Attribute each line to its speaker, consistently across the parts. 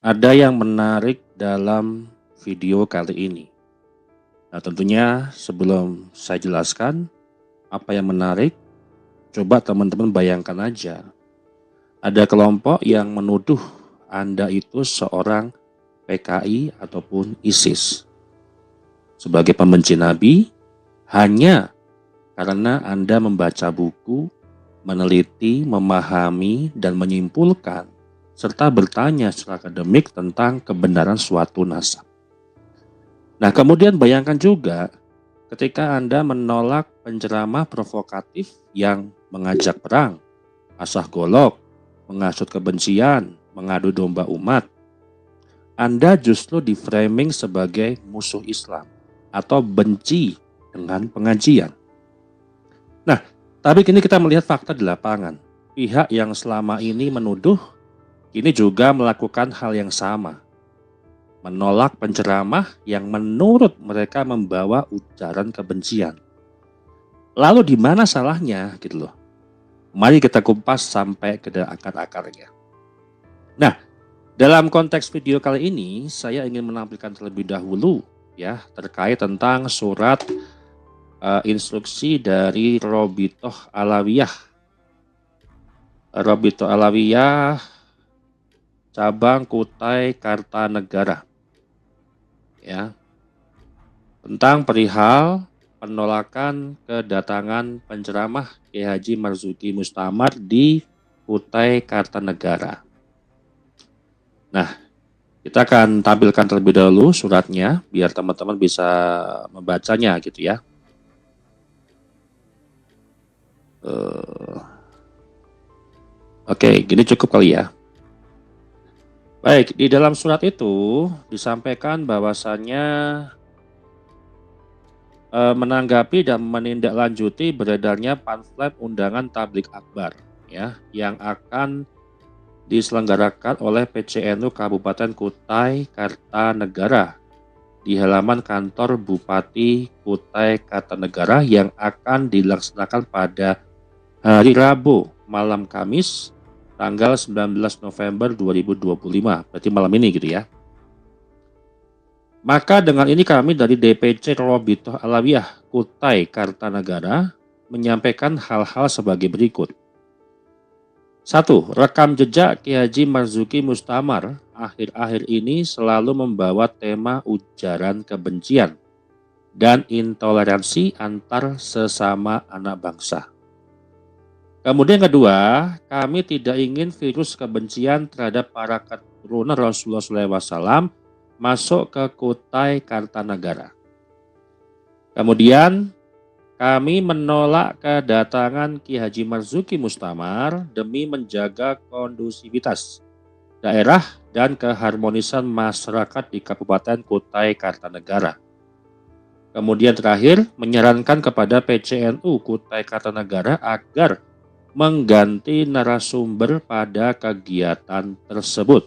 Speaker 1: ada yang menarik dalam video kali ini. Nah, tentunya sebelum saya jelaskan apa yang menarik, coba teman-teman bayangkan aja. Ada kelompok yang menuduh Anda itu seorang PKI ataupun ISIS sebagai pembenci Nabi hanya karena Anda membaca buku, meneliti, memahami, dan menyimpulkan serta bertanya secara akademik tentang kebenaran suatu nasab. Nah, kemudian bayangkan juga ketika Anda menolak penceramah provokatif yang mengajak perang, asah golok, menghasut kebencian, mengadu domba umat, Anda justru di-framing sebagai musuh Islam atau benci dengan pengajian. Nah, tapi kini kita melihat fakta di lapangan. Pihak yang selama ini menuduh kini juga melakukan hal yang sama. Menolak penceramah yang menurut mereka membawa ujaran kebencian. Lalu di mana salahnya gitu loh. Mari kita kupas sampai ke akar-akarnya. Nah, dalam konteks video kali ini saya ingin menampilkan terlebih dahulu ya terkait tentang surat instruksi dari Robitoh Alawiyah. Robitoh Alawiyah cabang Kutai Kartanegara. Ya. Tentang perihal penolakan kedatangan penceramah Kiai Haji Marzuki Mustamar di Kutai Kartanegara. Nah, kita akan tampilkan terlebih dahulu suratnya biar teman-teman bisa membacanya gitu ya. Oke, gini cukup kali ya. Baik, di dalam surat itu disampaikan bahwasannya menanggapi dan menindaklanjuti beredarnya pamflet undangan tablik akbar ya yang akan diselenggarakan oleh PCNU Kabupaten Kutai Kartanegara di halaman kantor Bupati Kutai Kartanegara yang akan dilaksanakan pada hari Rabu malam Kamis tanggal 19 November 2025, berarti malam ini gitu ya. Maka dengan ini kami dari DPC Robitoh Alawiyah Kutai Kartanegara menyampaikan hal-hal sebagai berikut. 1. Rekam jejak Kiai Haji Marzuki Mustamar akhir-akhir ini selalu membawa tema ujaran kebencian dan intoleransi antar sesama anak bangsa. Kemudian kedua, kami tidak ingin virus kebencian terhadap para keturunan Rasulullah SAW masuk ke Kutai Kartanegara. Kemudian kami menolak kedatangan Kiai Haji Marzuki Mustamar demi menjaga kondusivitas daerah dan keharmonisan masyarakat di Kabupaten Kutai Kartanegara. Kemudian terakhir, menyarankan kepada PCNU Kutai Kartanegara agar mengganti narasumber pada kegiatan tersebut.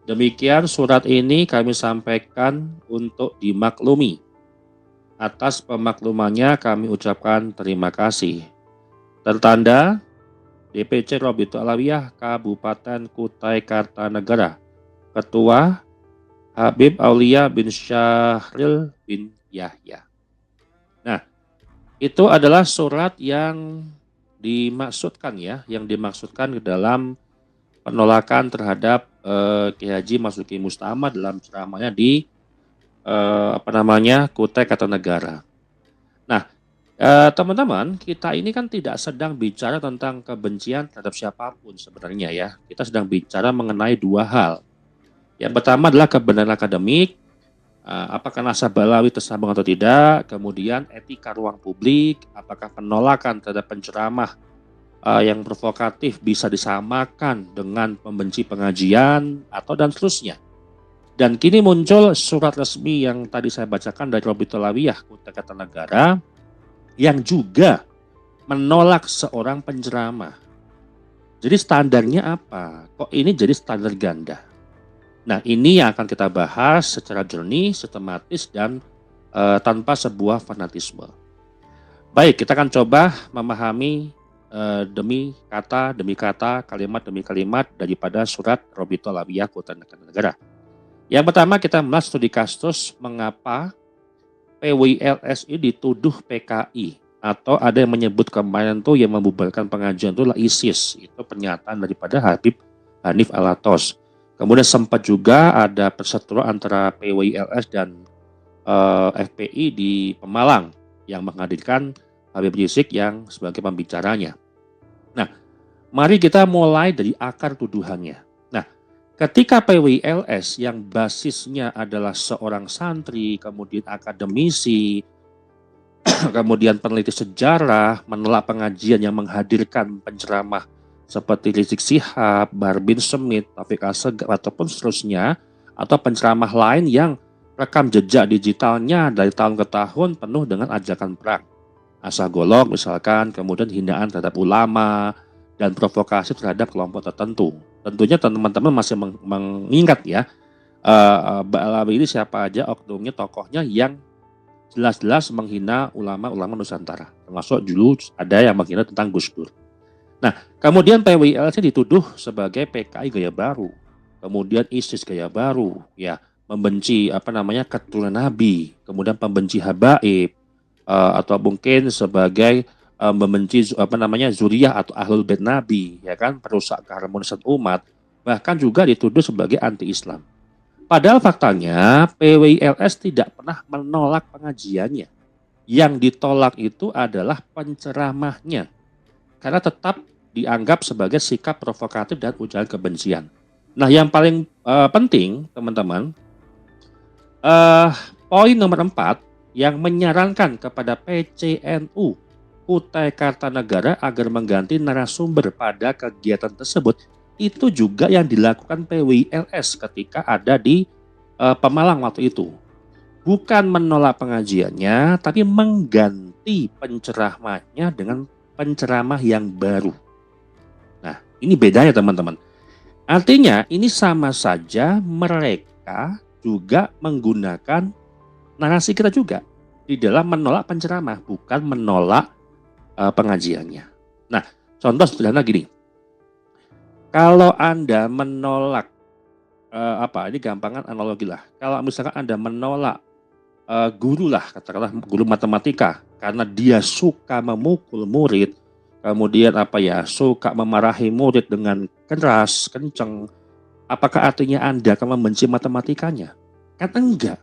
Speaker 1: Demikian surat ini kami sampaikan untuk dimaklumi. Atas pemaklumannya kami ucapkan terima kasih. Tertanda DPC Robitoh Alawiyah Kabupaten Kutai Kartanegara. Ketua Habib Aulia bin Syahril bin Yahya. Nah, itu adalah surat yang dimaksudkan ya, yang dimaksudkan ke dalam penolakan terhadap Kiai Haji Marzuki Mustamar dalam ceramahnya di Kutai Kartanegara. Nah, teman-teman, kita ini kan tidak sedang bicara tentang kebencian terhadap siapapun sebenarnya ya. Kita sedang bicara mengenai dua hal. Yang pertama adalah kebenaran akademik, apakah nasab Balawi tersambung atau tidak. Kemudian etika ruang publik, apakah penolakan terhadap penceramah yang provokatif bisa disamakan dengan pembenci pengajian atau dan seterusnya. Dan kini muncul surat resmi yang tadi saya bacakan dari Robitoh Alawiyah Kutai Kartanegara yang juga menolak seorang penceramah. Jadi standarnya apa? Kok ini jadi standar ganda? Nah, ini yang akan kita bahas secara jernih, sistematis, dan tanpa sebuah fanatisme. Baik, kita akan coba memahami demi kata, kalimat demi kalimat daripada surat Robito Alawiyah Kehutanan Negara. Yang pertama kita bahas studi kasus mengapa PWILS ini dituduh PKI, atau ada yang menyebut kemarin tuh yang membubarkan pengajian itu adalah ISIS. Itu pernyataan daripada Habib Hanif Alatos. Kemudian sempat juga ada perseteruan antara PWILS dan FPI di Pemalang yang menghadirkan Habib Rizik yang sebagai pembicaranya. Nah, mari kita mulai dari akar tuduhannya. Nah, ketika PWILS yang basisnya adalah seorang santri, kemudian akademisi, kemudian peneliti sejarah, menolak pengajian yang menghadirkan penceramah seperti Rizik Syihab, Bahar bin Smith, Taufik Assegaf, ataupun seterusnya, atau penceramah lain yang rekam jejak digitalnya dari tahun ke tahun penuh dengan ajakan perang. Asah golok misalkan, kemudian hinaan terhadap ulama, dan provokasi terhadap kelompok tertentu. Tentunya teman-teman masih mengingat ya, Mbak Alawi ini siapa aja oknumnya, tokohnya yang jelas-jelas menghina ulama-ulama Nusantara. Termasuk dulu ada yang menghina tentang Gus Dur. Nah, kemudian PWILS dituduh sebagai PKI gaya baru, kemudian ISIS gaya baru, ya, membenci keturunan Nabi, kemudian pembenci habaib, atau mungkin sebagai membenci zuriyah atau ahlul bait Nabi, ya kan, perusak keharmonisan umat, bahkan juga dituduh sebagai anti-Islam. Padahal faktanya PWILS tidak pernah menolak pengajiannya. Yang ditolak itu adalah penceramahnya, karena tetap dianggap sebagai sikap provokatif dan ujaran kebencian. Nah, yang paling penting teman-teman, poin nomor 4 yang menyarankan kepada PCNU Kutai Kartanegara agar mengganti narasumber pada kegiatan tersebut, itu juga yang dilakukan PWILS ketika ada di Pemalang waktu itu. Bukan menolak pengajiannya, tapi mengganti penceramahnya dengan penceramah yang baru. Nah, ini bedanya teman-teman. Artinya ini sama saja mereka juga menggunakan narasi kita juga di dalam menolak penceramah, bukan menolak pengajiannya. Nah, contoh sederhana gini. Kalau Anda menolak ini gampangan analogi lah. Kalau misalkan Anda menolak guru lah, katakanlah guru matematika, karena dia suka memukul murid, kemudian suka memarahi murid dengan keras, kencang, apakah artinya Anda akan membenci matematikanya? Kan enggak.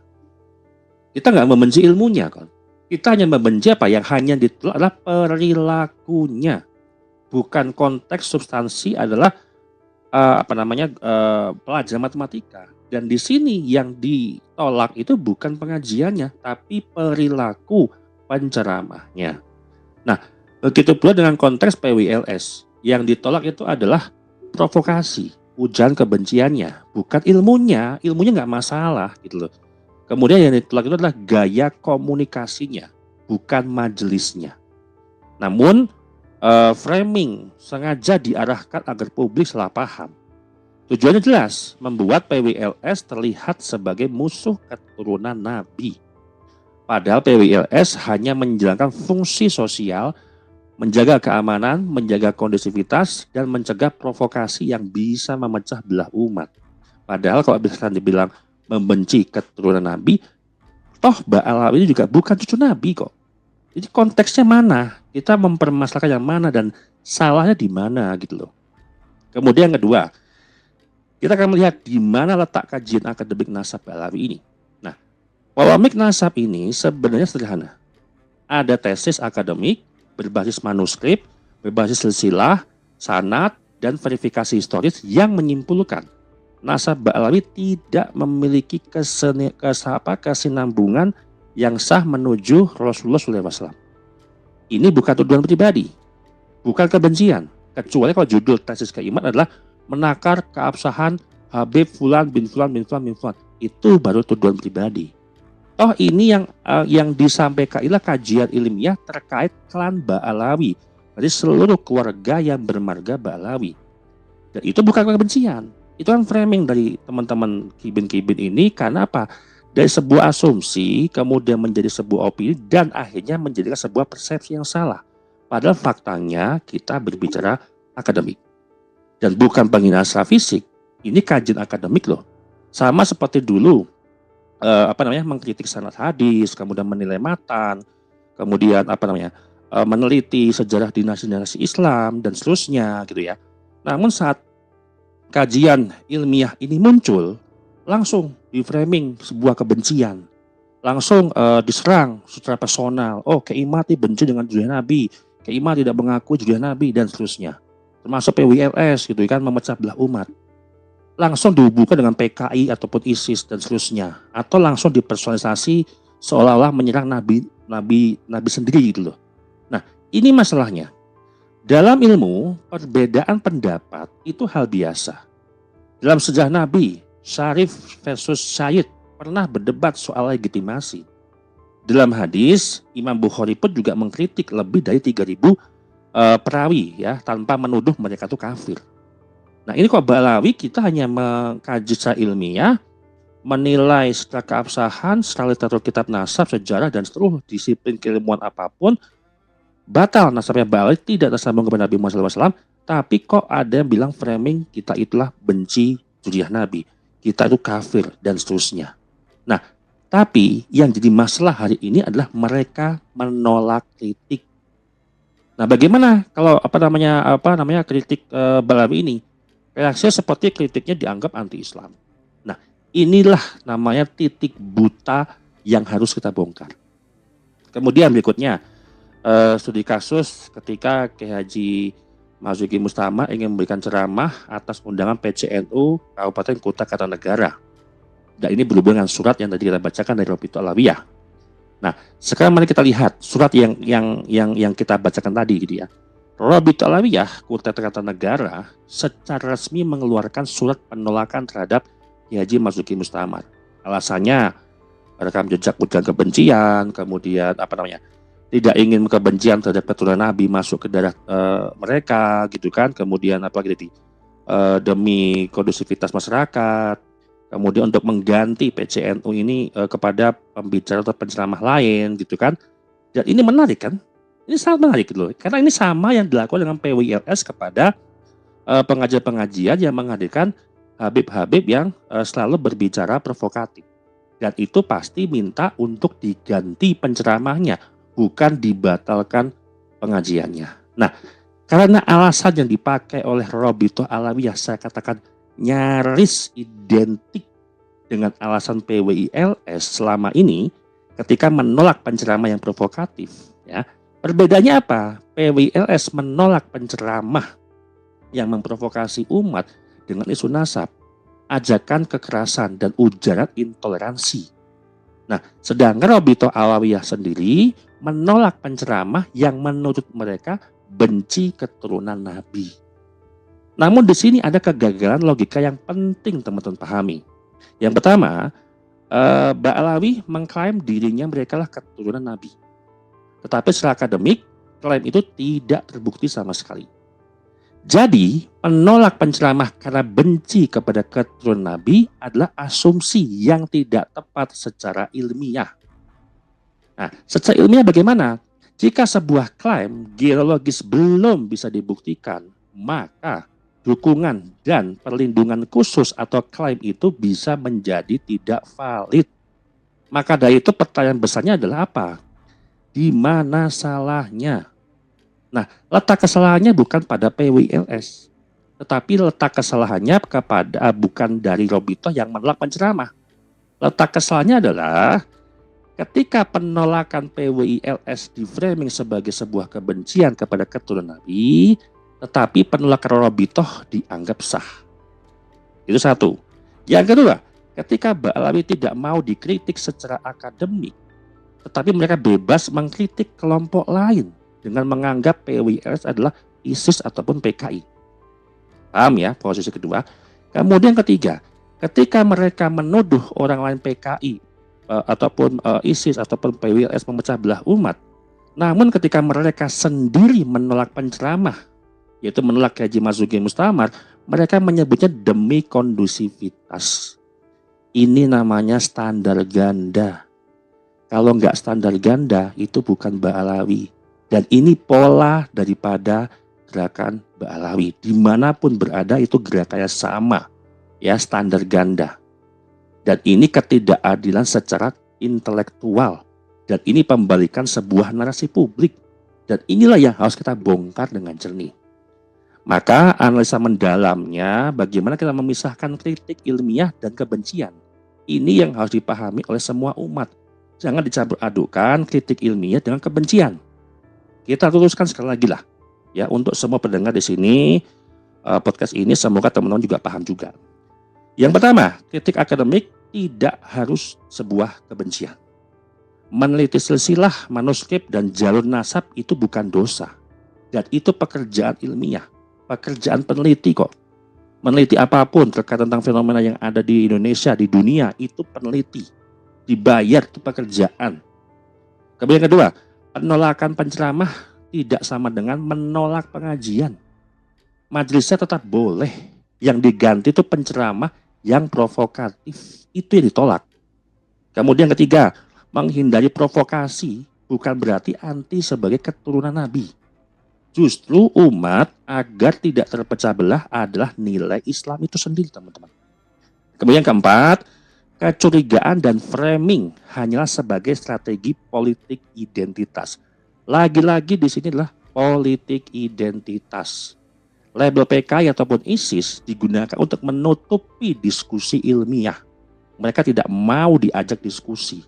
Speaker 1: Kita enggak membenci ilmunya kan. Kita hanya membenci yang hanya ditolak adalah perilakunya. Bukan konteks substansi adalah pelajaran matematika. Dan di sini yang ditolak itu bukan pengajiannya, tapi perilaku penceramahnya. Nah, begitu pula dengan konteks PWILS. Yang ditolak itu adalah provokasi, ujaran kebenciannya, bukan ilmunya. Ilmunya nggak masalah gitu loh. Kemudian yang ditolak itu adalah gaya komunikasinya, bukan majelisnya. Namun framing sengaja diarahkan agar publik salah paham. Tujuannya jelas, membuat PWILS terlihat sebagai musuh keturunan Nabi. Padahal PWILS hanya menjalankan fungsi sosial, menjaga keamanan, menjaga kondusivitas, dan mencegah provokasi yang bisa memecah belah umat. Padahal kalau bisa dibilang membenci keturunan Nabi, toh Mbak Alawi ini juga bukan cucu Nabi kok. Jadi konteksnya mana? Kita mempermasalahkan yang mana dan salahnya di mana gitu loh. Kemudian yang kedua, kita akan melihat di mana letak kajian akademik nasab Mbak Alawi ini. Nah, polemik nasab ini sebenarnya sederhana. Ada tesis akademik berbasis manuskrip, berbasis silsilah, sanad, dan verifikasi historis yang menyimpulkan nasab Mbak Alawi tidak memiliki kesinambungan yang sah menuju Rasulullah SAW. Ini bukan tuduhan pribadi, bukan kebencian, kecuali kalau judul tesis keiman adalah menakar keabsahan Habib Fulan bin Fulan bin Fulan bin Fulan. Itu baru tuduhan pribadi. Toh ini yang disampaikan ialah kajian ilmiah terkait klan Mbak Alawi, dari seluruh keluarga yang bermarga Mbak Alawi. Dan itu bukan kebencian. Itu kan framing dari teman-teman kibin-kibin ini. Karena apa? Dari sebuah asumsi kemudian menjadi sebuah opini dan akhirnya menjadikan sebuah persepsi yang salah. Padahal faktanya kita berbicara akademik. Dan bukan penghinaan secara fisik, ini kajian akademik loh. Sama seperti dulu mengkritik sanad hadis, kemudian menilai matan, kemudian meneliti sejarah dinasti-dinasti Islam dan seterusnya gitu ya. Namun saat kajian ilmiah ini muncul, langsung di framing sebuah kebencian, langsung diserang secara personal. Oh, Kiai Mati benci dengan zuriat Nabi, Kiai Mati tidak mengaku zuriat Nabi dan seterusnya. Termasuk PWLS gitu kan, memecah belah umat. Langsung dihubungkan dengan PKI ataupun ISIS dan seterusnya, atau langsung dipersonalisasi seolah-olah menyerang nabi sendiri gitu loh. Nah, ini masalahnya. Dalam ilmu, perbedaan pendapat itu hal biasa. Dalam sejarah Nabi, Syarif versus Syed pernah berdebat soal legitimasi. Dalam hadis, Imam Bukhari pun juga mengkritik lebih dari 3.000 perawi ya, tanpa menuduh mereka itu kafir. Nah, ini kok Balawi kita hanya mengkaji secara ilmiah, menilai secara keabsahan, secara literatur kitab nasab, sejarah dan seluruh disiplin keilmuan apapun, batal nasabnya Balawi, tidak tersambung kepada Nabi Muhammad SAW. Tapi kok ada yang bilang framing kita itulah benci zuriat Nabi, kita itu kafir dan seterusnya. Nah, tapi yang jadi masalah hari ini adalah mereka menolak kritik. Nah, bagaimana kalau kritik Balawi ini? Reaksinya seperti kritiknya dianggap anti-Islam. Nah, inilah namanya titik buta yang harus kita bongkar. Kemudian berikutnya, studi kasus ketika Kiai Haji Marzuki Mustamar ingin memberikan ceramah atas undangan PCNU Kabupaten Kuta Kartanegara. Dan ini berhubungan dengan surat yang tadi kita bacakan dari Robito Alawiyah. Nah, sekarang mari kita lihat surat yang kita bacakan tadi gitu ya. Robito Alawiyah Kuta Kartanegara secara resmi mengeluarkan surat penolakan terhadap Kiai Haji Marzuki Mustamar. Alasannya rekam jejak ujaran kebencian, kemudian tidak ingin kebencian terhadap keturunan Nabi masuk ke daerah mereka gitu kan, kemudian demi kondusivitas masyarakat. Kemudian untuk mengganti PCNU ini kepada pembicara atau penceramah lain gitu kan. Dan ini menarik kan? Ini sangat menarik loh. Karena ini sama yang dilakukan dengan PWLS kepada pengajian-pengajian yang menghadirkan habib-habib yang selalu berbicara provokatif. Dan itu pasti minta untuk diganti penceramahnya, bukan dibatalkan pengajiannya. Nah, karena alasan yang dipakai oleh Robito Alawiyah saya katakan nyaris identik dengan alasan PWILS selama ini ketika menolak penceramah yang provokatif ya. Perbedaannya apa? PWILS menolak penceramah yang memprovokasi umat dengan isu nasab, ajakan kekerasan dan ujaran intoleransi. Nah, sedangkan Robito Alawiyah sendiri menolak penceramah yang menurut mereka benci keturunan Nabi. Namun di sini ada kegagalan logika yang penting teman-teman pahami. Yang pertama, Ba'alawi mengklaim dirinya mereka lah keturunan Nabi. Tetapi secara akademik, klaim itu tidak terbukti sama sekali. Jadi, menolak penceramah karena benci kepada keturunan Nabi adalah asumsi yang tidak tepat secara ilmiah. Nah, secara ilmiah bagaimana? Jika sebuah klaim geologis belum bisa dibuktikan, maka dukungan dan perlindungan khusus atau klaim itu bisa menjadi tidak valid. Maka dari itu pertanyaan besarnya adalah apa? Di mana salahnya? Nah, letak kesalahannya bukan pada PWLS, tetapi letak kesalahannya bukan dari Robito yang menolak penceramah. Letak kesalahannya adalah ketika penolakan PWILS di framing sebagai sebuah kebencian kepada keturunan Nabi, tetapi penolakan Robito dianggap sah. Itu satu. Yang kedua, ketika Ba'alawi tidak mau dikritik secara akademik, tetapi mereka bebas mengkritik kelompok lain dengan menganggap PWILS adalah ISIS ataupun PKI. Paham ya posisi kedua? Kemudian ketiga, ketika mereka menuduh orang lain PKI ataupun ISIS ataupun PWILS memecah belah umat, namun ketika mereka sendiri menolak penceramah, yaitu menolak Kiai Haji Marzuki Mustamar, mereka menyebutnya demi kondusivitas. Ini namanya standar ganda. Kalau nggak standar ganda, itu bukan Ba'alawi. Dan ini pola daripada gerakan Ba'alawi. Dimanapun berada itu gerakannya sama, ya, standar ganda. Dan ini ketidakadilan secara intelektual. Dan ini pembalikan sebuah narasi publik. Dan inilah yang harus kita bongkar dengan jernih. Maka analisa mendalamnya bagaimana kita memisahkan kritik ilmiah dan kebencian. Ini yang harus dipahami oleh semua umat. Jangan dicampur adukan kritik ilmiah dengan kebencian. Kita luruskan sekali lagi lah, ya, untuk semua pendengar di sini podcast ini, semoga teman-teman juga paham juga. Yang pertama, kritik akademik tidak harus sebuah kebencian. Meneliti silsilah, manuskrip, dan jalur nasab itu bukan dosa. Dan itu pekerjaan ilmiah, pekerjaan peneliti kok. Meneliti apapun terkait tentang fenomena yang ada di Indonesia, di dunia, itu peneliti. Dibayar, itu pekerjaan. Kemudian yang kedua, penolakan penceramah tidak sama dengan menolak pengajian. Majelisnya tetap boleh. Yang diganti itu penceramah yang provokatif. Itu yang ditolak. Kemudian ketiga, menghindari provokasi bukan berarti anti sebagai keturunan Nabi. Justru umat agar tidak terpecah belah adalah nilai Islam itu sendiri, teman-teman. Kemudian keempat, kecurigaan dan framing hanyalah sebagai strategi politik identitas. Lagi-lagi di sini adalah politik identitas. Label PKI ataupun ISIS digunakan untuk menutupi diskusi ilmiah. Mereka tidak mau diajak diskusi.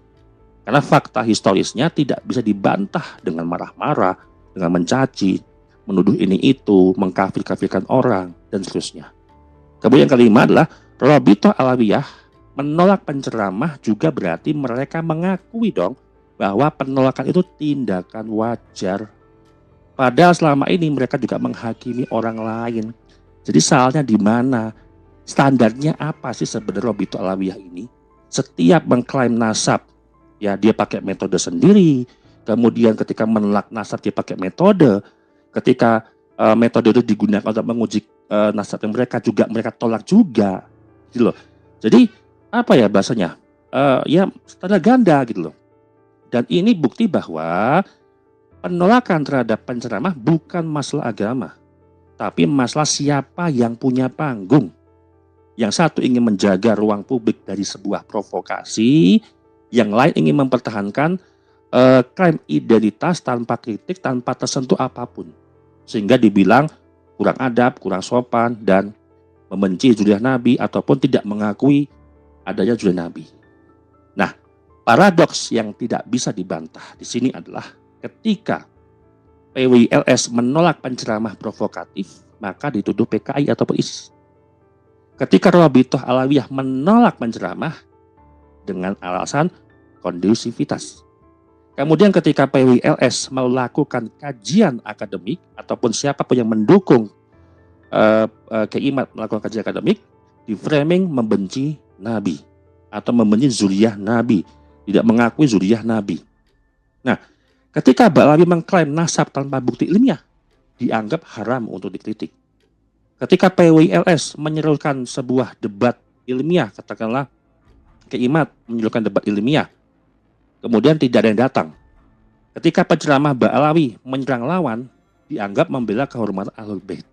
Speaker 1: Karena fakta historisnya tidak bisa dibantah dengan marah-marah, dengan mencaci, menuduh ini itu, mengkafir-kafirkan orang, dan seterusnya. Kemudian yang kelima adalah Rabithah Alawiyah menolak penceramah juga berarti mereka mengakui dong bahwa penolakan itu tindakan wajar. Padahal selama ini mereka juga menghakimi orang lain. Jadi salahnya di mana? Standarnya apa sih sebenarnya Rabithah Alawiyah ini? Setiap mengklaim nasab, ya dia pakai metode sendiri. Kemudian ketika menolak nasab dia pakai metode. Ketika metode itu digunakan untuk menguji nasab yang mereka tolak juga, gitu loh. Jadi apa ya bahasanya? Ya standar ganda gitu loh. Dan ini bukti bahwa penolakan terhadap penceramah bukan masalah agama, tapi masalah siapa yang punya panggung. Yang satu ingin menjaga ruang publik dari sebuah provokasi, yang lain ingin mempertahankan klaim identitas tanpa kritik, tanpa tersentuh apapun. Sehingga dibilang kurang adab, kurang sopan, dan membenci zuriat Nabi ataupun tidak mengakui adanya zuriat Nabi. Nah, paradoks yang tidak bisa dibantah di sini adalah ketika PWILS menolak penceramah provokatif, maka dituduh PKI ataupun ISIS. Ketika Rabithah Alawiyah menolak penceramah dengan alasan kondusivitas. Kemudian ketika PWILS melakukan kajian akademik ataupun siapapun yang mendukung Keimat melakukan kajian akademik, di framing membenci Nabi atau membenci zuriyah Nabi, tidak mengakui zuriyah Nabi. Nah, ketika Ba'alawi mengklaim nasab tanpa bukti ilmiah, dianggap haram untuk dikritik. Ketika PWILS menyerukan sebuah debat ilmiah, katakanlah Keimat menyerukan debat ilmiah, kemudian tidak ada yang datang. Ketika penceramah Ba'alawi menyerang lawan, dianggap membela kehormatan Ahlul Bait.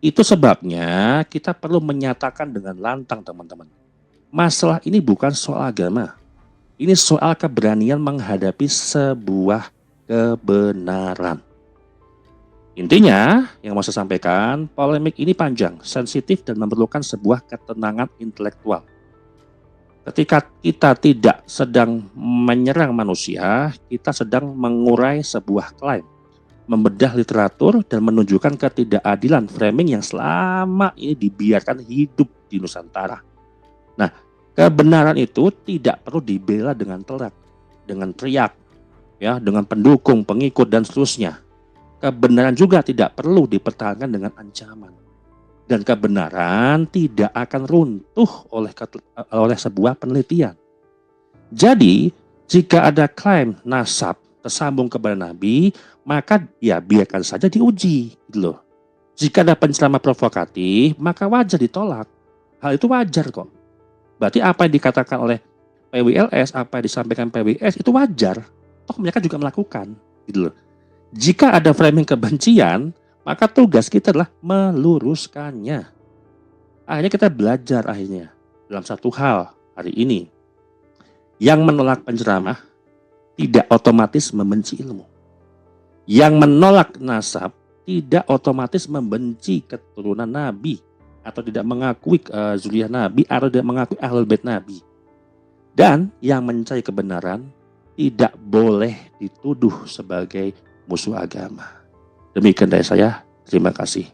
Speaker 1: Itu sebabnya kita perlu menyatakan dengan lantang, teman-teman. Masalah ini bukan soal agama. Ini soal keberanian menghadapi sebuah kebenaran. Intinya, yang mau saya sampaikan, polemik ini panjang, sensitif, dan memerlukan sebuah ketenangan intelektual. Ketika kita tidak sedang menyerang manusia, kita sedang mengurai sebuah klaim, membedah literatur, dan menunjukkan ketidakadilan framing yang selama ini dibiarkan hidup di Nusantara. Nah, kebenaran itu tidak perlu dibela dengan telak, dengan teriak, ya, dengan pendukung, pengikut, dan seterusnya. Kebenaran juga tidak perlu dipertahankan dengan ancaman. Dan kebenaran tidak akan runtuh oleh sebuah penelitian. Jadi, jika ada klaim nasab tersambung kepada Nabi, maka ya biarkan saja diuji, gitu loh. Jika ada penceramah provokatif, maka wajar ditolak. Hal itu wajar kok. Berarti apa yang dikatakan oleh PWILS, apa yang disampaikan PWS itu wajar. Toh mereka juga melakukan, gitu loh. Jika ada framing kebencian, maka tugas kita adalah meluruskannya. Akhirnya kita belajar dalam satu hal hari ini. Yang menolak penceramah tidak otomatis membenci ilmu. Yang menolak nasab tidak otomatis membenci keturunan Nabi atau tidak mengakui zuriyah Nabi atau tidak mengakui ahlul bait Nabi. Dan yang mencari kebenaran tidak boleh dituduh sebagai musuh agama. Demikian dari saya, terima kasih.